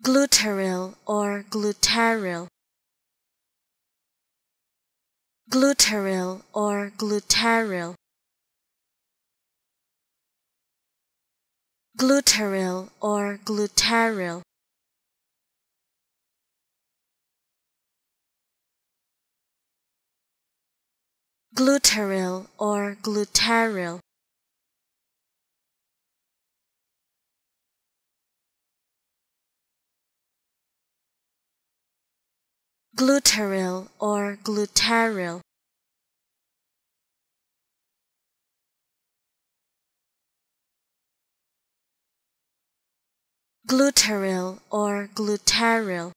glutaryl or glutaryl, glutaryl or glutaryl, glutaryl or glutaryl, glutaryl or glutaryl, glutaryl or glutaryl, glutaryl or glutaryl.